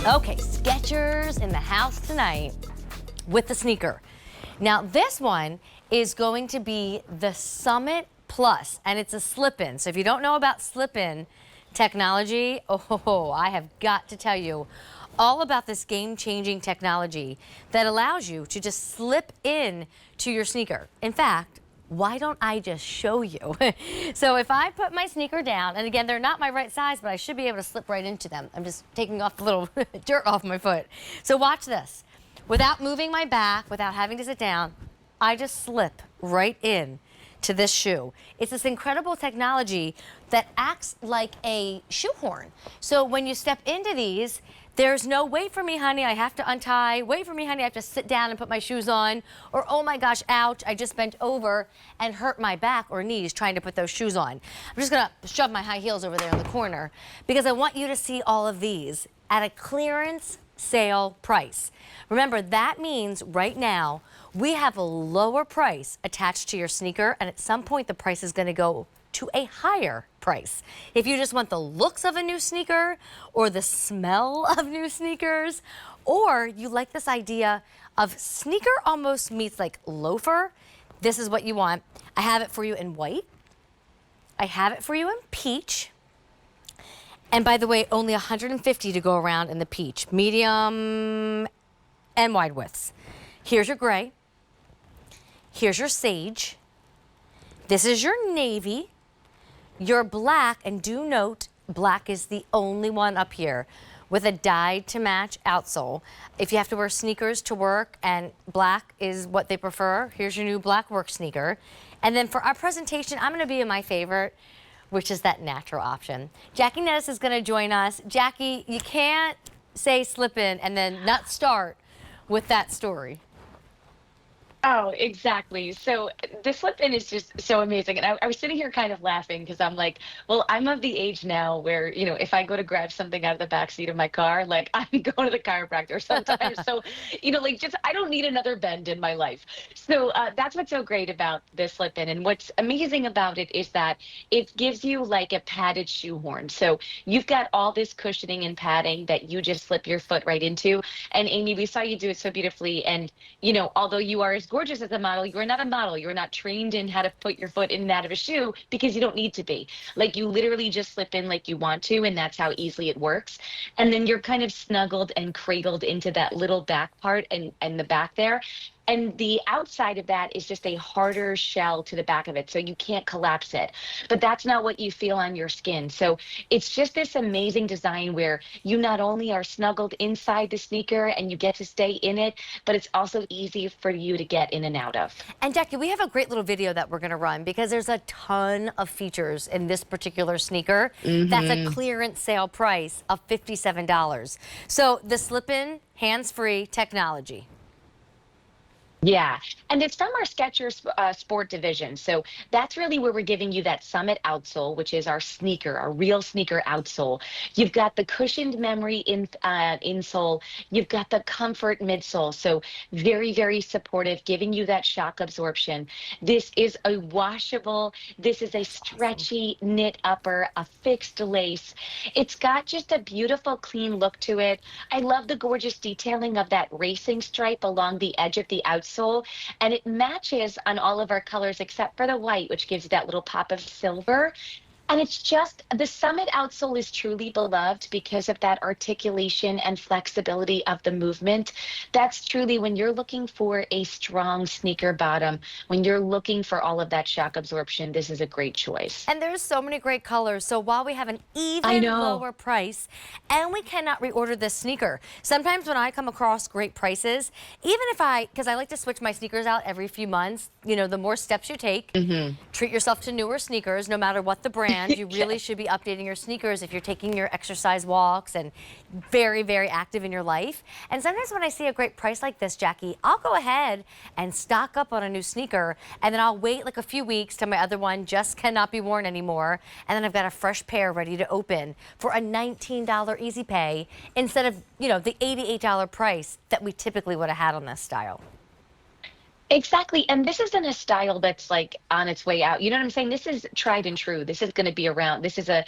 Okay, Skechers in the house tonight with the sneaker. Now this one is going to be the Summit Plus, and it's a slip-in. So if you don't know about slip-in technology, oh, I have got to tell you all about this game-changing technology that allows you to just slip in to your sneaker. In fact, why don't I just show you? So if I put my sneaker down, and again, they're not my right size, but I should be able to slip right into them. I'm just taking off the little dirt off my foot. So watch this. Without moving my back, without having to sit down, I just slip right in to this shoe. It's this incredible technology that acts like a shoehorn. So when you step into these, there's no wait for me, honey, I have to untie. Wait for me, honey, I have to sit down and put my shoes on. Or oh my gosh, ouch, I just bent over and hurt my back or knees trying to put those shoes on. I'm just gonna shove my high heels over there in the corner because I want you to see all of these at a clearance sale price. Remember, that means right now we have a lower price attached to your sneaker, and at some point the price is going to go to a higher price. If you just want the looks of a new sneaker or the smell of new sneakers, or you like this idea of sneaker almost meets like loafer, this is what you want. I have it for you in white. I have it for you in peach. And by the way, only 150 to go around in the peach, medium and wide widths. Here's your gray. Here's your sage. This is your navy. Your black, and do note, black is the only one up here with a dyed to match outsole. If you have to wear sneakers to work and black is what they prefer, here's your new black work sneaker. And then for our presentation, I'm gonna be in my favorite, which is that natural option. Jackie Nettis is gonna join us. Jackie, you can't say slip in and then not start with that story. Oh, exactly. So the slip-in is just so amazing. And I was sitting here kind of laughing because I'm like, well, I'm of the age now where, you know, if I go to grab something out of the back seat of my car, like I'm going to the chiropractor sometimes. So, you know, like just I don't need another bend in my life. So that's what's so great about this slip-in. And what's amazing about it is that it gives you like a padded shoehorn. So you've got all this cushioning and padding that you just slip your foot right into. And Amy, we saw you do it so beautifully. And, you know, although you are as gorgeous as a model, you're not a model. You're not trained in how to put your foot in and out of a shoe because you don't need to be. Like you literally just slip in like you want to, and that's how easily it works. And then you're kind of snuggled and cradled into that little back part and the back there. And the outside of that is just a harder shell to the back of it, so you can't collapse it. But that's not what you feel on your skin. So it's just this amazing design where you not only are snuggled inside the sneaker and you get to stay in it, but it's also easy for you to get in and out of. And Jackie, we have a great little video that we're gonna run because there's a ton of features in this particular sneaker. That's a clearance sale price of $57. So the slip-in, hands-free technology. Yeah, and it's from our Skechers Sport division. So that's really where we're giving you that Summit outsole, which is our sneaker, our real sneaker outsole. You've got the cushioned memory insole. You've got the comfort midsole. So very, very supportive, giving you that shock absorption. This is a washable. This is a stretchy knit upper, a fixed lace. It's got just a beautiful, clean look to it. I love the gorgeous detailing of that racing stripe along the edge of the outsole. And it matches on all of our colors except for the white, which gives you that little pop of silver. And it's just, the Summit outsole is truly beloved because of that articulation and flexibility of the movement. That's truly when you're looking for a strong sneaker bottom, when you're looking for all of that shock absorption, this is a great choice. And there's so many great colors. So while we have an even lower price, and we cannot reorder this sneaker. Sometimes when I come across great prices, even if because I like to switch my sneakers out every few months, you know, the more steps you take, treat yourself to newer sneakers, no matter what the brand. You really should be updating your sneakers if you're taking your exercise walks and very, very active in your life. And sometimes when I see a great price like this, Jackie, I'll go ahead and stock up on a new sneaker, and then I'll wait like a few weeks till my other one just cannot be worn anymore. And then I've got a fresh pair ready to open for a $19 easy pay instead of, you know, the $88 price that we typically would have had on this style. Exactly. And this isn't a style that's like on its way out. You know what I'm saying? This is tried and true. This is going to be around. This is a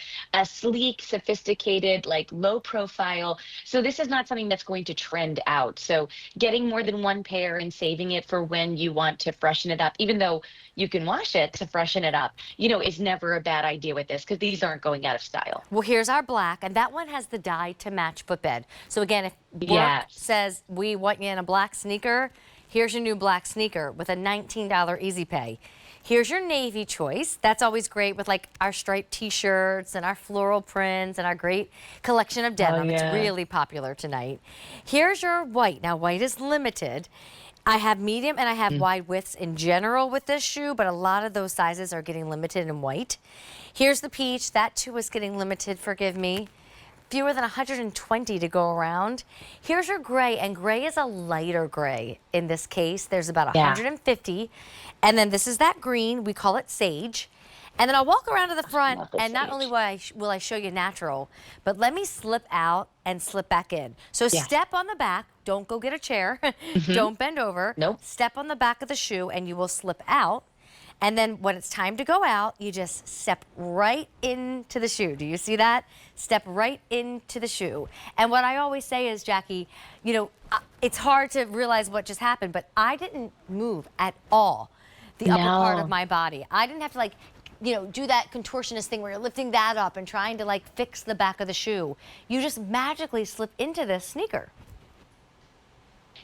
sleek, sophisticated, like low profile. So this is not something that's going to trend out. So getting more than one pair and saving it for when you want to freshen it up, even though you can wash it to freshen it up, is never a bad idea with this because these aren't going out of style. Well, here's our black, and that one has the dye to match footbed. So again, if work Yes. says we want you in a black sneaker, here's your new black sneaker with a $19 easy pay. Here's your navy choice. That's always great with like our striped t-shirts and our floral prints and our great collection of denim. It's Yeah. really popular tonight. Here's your white. Now, white is limited. I have medium and I have wide widths in general with this shoe, but a lot of those sizes are getting limited in white. Here's the peach. That too is getting limited, forgive me. Fewer than 120 to go around. Here's your gray, and gray is a lighter gray in this case. There's about Yeah. 150. And then this is that green. We call it sage. And then I'll walk around to the front, love the and not sage. only will I show you natural, but let me slip out and slip back in. So Yeah. step on the back. Don't go get a chair. Don't bend over. Nope. Step on the back of the shoe, and you will slip out. And then when it's time to go out, you just step right into the shoe. Do you see that? Step right into the shoe. And what I always say is, Jackie, it's hard to realize what just happened, but I didn't move at all the upper part of No. my body. I didn't have to do that contortionist thing where you're lifting that up and trying to like fix the back of the shoe. You just magically slip into this sneaker.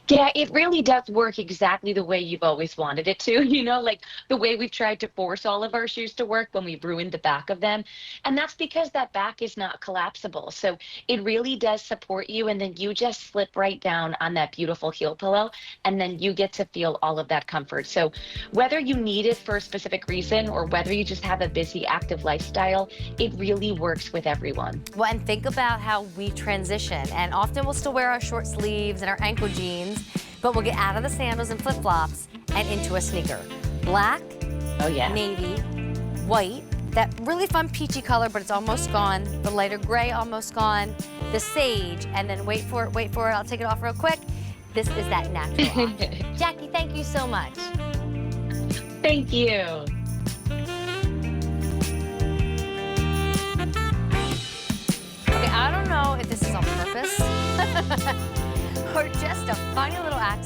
Yeah, it really does work exactly the way you've always wanted it to, like the way we've tried to force all of our shoes to work when we ruined the back of them. And that's because that back is not collapsible. So it really does support you. And then you just slip right down on that beautiful heel pillow. And then you get to feel all of that comfort. So whether you need it for a specific reason or whether you just have a busy, active lifestyle, it really works with everyone. Well, and think about how we transition. And often we'll still wear our short sleeves and our ankle jeans, but we'll get out of the sandals and flip-flops and into a sneaker. Black, Oh, yeah. navy, white, that really fun peachy color, but it's almost gone. The lighter gray, almost gone. The sage, and then wait for it, I'll take it off real quick. This is that natural option. Jackie, thank you so much. Thank you. Okay, I don't know if this is on purpose or just a funny little accident.